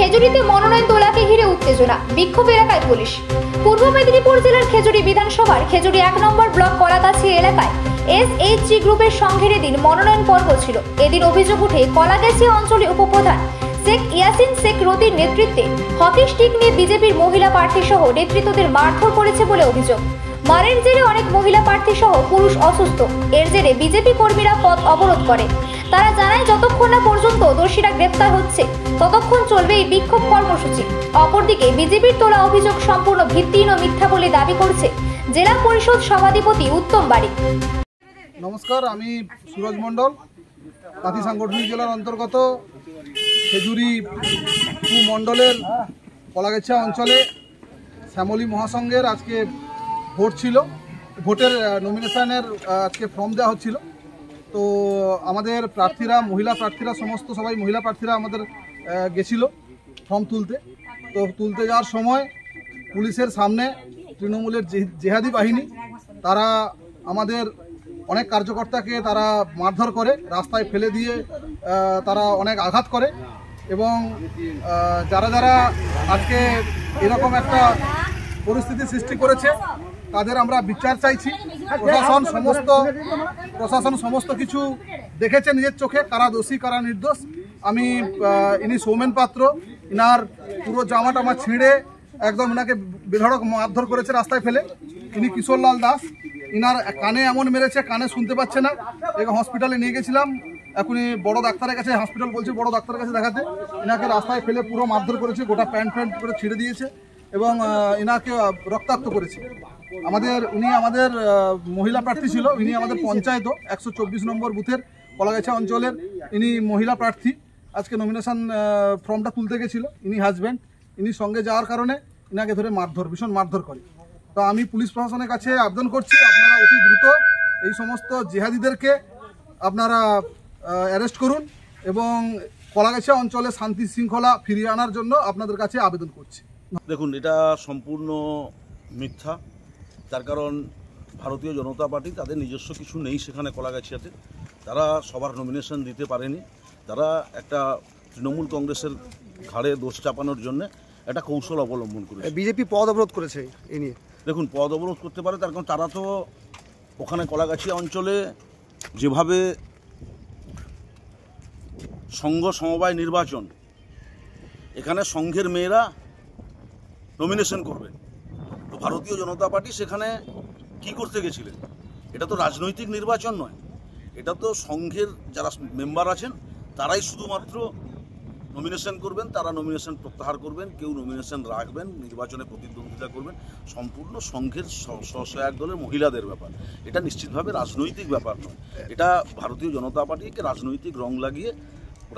খেজুরিতে মনোনয়ন তোলাকে ঘিরে উত্তেজনা, বিক্ষোভ এলাকায় পুলিশ। পূর্ব মেদিনীপুর জেলার খেজুরি বিধানসভার খেজুরি ১ নম্বর ব্লক কলাগাছি এলাকায় এসএইচজি গ্রুপের সংঘের দিন মনোনয়ন পর্ব ছিল। এদিন অভিযোগ উঠে কলাগাছি অঞ্চলে উপপ্রধান শেখ ইয়াসিন শেখ রতির নেতৃত্বে হকি স্টিক নিয়ে বিজেপির মহিলা প্রার্থী সহ নেতৃত্বদের মারধর করেছে বলে অভিযোগ। মারের জেরে অনেক মহিলা প্রার্থী সহ পুরুষ অসুস্থ। এর জেরে বিজেপি কর্মীরা পথ অবরোধ করে। তারা জানায় যতক্ষণ না পর্যন্ত দোষীরা গ্রেপ্তার হচ্ছে ততক্ষণ চলবে এই বিক্ষোভ কর্মসূচি। অপরদিকে বিজেপির তোলা অভিযোগ সম্পূর্ণ ভিত্তিহীন ও মিথ্যা বলে দাবি করছে জেলা পরিষদ সভাধিপতি উত্তম বারিক। নমস্কার, আমি সুরজ মণ্ডল, পাতি সাংগঠনিক জেলার অন্তর্গত খেজুরি মণ্ডলের কলাগাছা অঞ্চলে শ্যামলী মহাসংঘের আজকে ভোট ছিল। ভোটের নমিনেশনের আজকে ফর্ম দেওয়া হচ্ছিল। তো আমাদের প্রার্থীরা, মহিলা প্রার্থীরা, সবাই মহিলা প্রার্থীরা আমাদের গেছিল ফর্ম তুলতে। তো তুলতে যাওয়ার সময় পুলিশের সামনে তৃণমূলের জেহাদি বাহিনী তারা আমাদের অনেক কার্যকর্তাকে তারা মারধর করে, রাস্তায় ফেলে দিয়ে তারা অনেক আঘাত করে। এবং যারা যারা আজকে এরকম একটা পরিস্থিতি সৃষ্টি করেছে তাদের আমরা বিচার চাইছি। প্রশাসন সমস্ত কিছু দেখেছে নিজের চোখে, কারা দোষী কারা নির্দোষ। আমি ইনি সৌমেন পাত্র, ইনার পুরো জামা টামা ছিঁড়ে একদম ইনাকে বেধড়ক মারধর করেছে রাস্তায় ফেলে। ইনি কিশোরলাল দাস, ইনার কানে এমন মেরেছে, কানে শুনতে পাচ্ছে না। একে হসপিটালে নিয়ে গেছিলাম, এখনই বড় ডাক্তারের কাছে, হসপিটাল বলছে বড় ডাক্তারের কাছে দেখাতে। ইনাকে রাস্তায় ফেলে পুরো মারধর করেছে, গোটা প্যান্ট করে ছিঁড়ে দিয়েছে এবং ইনাকে রক্তাক্ত করেছে। উনি আমাদের মহিলা প্রার্থী ছিল। ইনি আমাদের পঞ্চায়েত 124 নম্বর বুথের কলাগাছা অঞ্চলের ইনি মহিলা প্রার্থী। আজকে নমিনেশন ফর্মটা তুলতে গেছিল। ইনি হাজব্যান্ড, ইনি সঙ্গে যাওয়ার কারণে ইনাকে ধরে ভীষণ মারধর করে। তো আমি পুলিশ প্রশাসনের কাছে আবেদন করছি, আপনারা অতি দ্রুত এই সমস্ত জিহাদিদেরকে আপনারা অ্যারেস্ট করুন এবং কলাগাছা অঞ্চলে শান্তি শৃঙ্খলা ফিরিয়ে আনার জন্য আপনাদের কাছে আবেদন করছি। দেখুন, এটা সম্পূর্ণ মিথ্যা। তার কারণ ভারতীয় জনতা পার্টি তাদের নিজস্ব কিছু নেই সেখানে কলাগাছিয়াতে। তারা সবার নমিনেশন দিতে পারেনি। তারা একটা তৃণমূল কংগ্রেসের ঘাড়ে দোষ চাপানোর জন্য একটা কৌশল অবলম্বন করেছে। বিজেপি পদ অবরোধ করেছে এই নিয়ে। দেখুন, পদ অবরোধ করতে পারে, তার কারণ তারা তো ওখানে কলাগাছিয়া অঞ্চলে যেভাবে সংঘ সমবায় নির্বাচন, এখানে সংঘের মেয়েরা নমিনেশন করবেন। তো ভারতীয় জনতা পার্টি সেখানে কি করতে গেছিলেন? এটা তো রাজনৈতিক নির্বাচন নয়, এটা তো সংঘের যারা মেম্বার আছেন তারাই শুধুমাত্র নমিনেশন করবেন, তারা নমিনেশন প্রত্যাহার করবেন, কেউ নমিনেশন রাখবেন, নির্বাচনে প্রতিদ্বন্দ্বিতা করবেন। সম্পূর্ণ সংঘের স্বসহায়ক দলের মহিলাদের ব্যাপার। এটা নিশ্চিতভাবে রাজনৈতিক ব্যাপার নয়। এটা ভারতীয় জনতা পার্টিকে রাজনৈতিক রং লাগিয়ে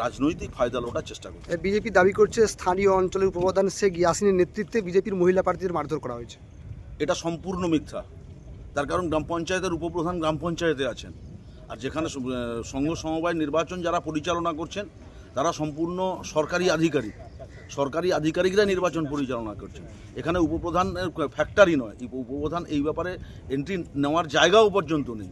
রাজনৈতিক ফায়দা লোটার চেষ্টা করছে। বিজেপি দাবি করছে স্থানীয় অঞ্চলের উপপ্রধান শেখ ইয়াসিনের নেতৃত্বে বিজেপির মহিলা প্রার্থীদের মারধর করা হয়েছে। এটা সম্পূর্ণ মিথ্যা। তার কারণ গ্রাম পঞ্চায়েতের উপপ্রধান গ্রাম পঞ্চায়েতে আছেন, আর যেখানে সংঘ সমবায় নির্বাচন যারা পরিচালনা করছেন তারা সম্পূর্ণ সরকারি আধিকারিকরা নির্বাচন পরিচালনা করছেন। এখানে উপপ্রধান ফ্যাক্টরি নয়, উপপ্রধান এই ব্যাপারে এন্ট্রি নেওয়ার জায়গাও পর্যন্ত নেই।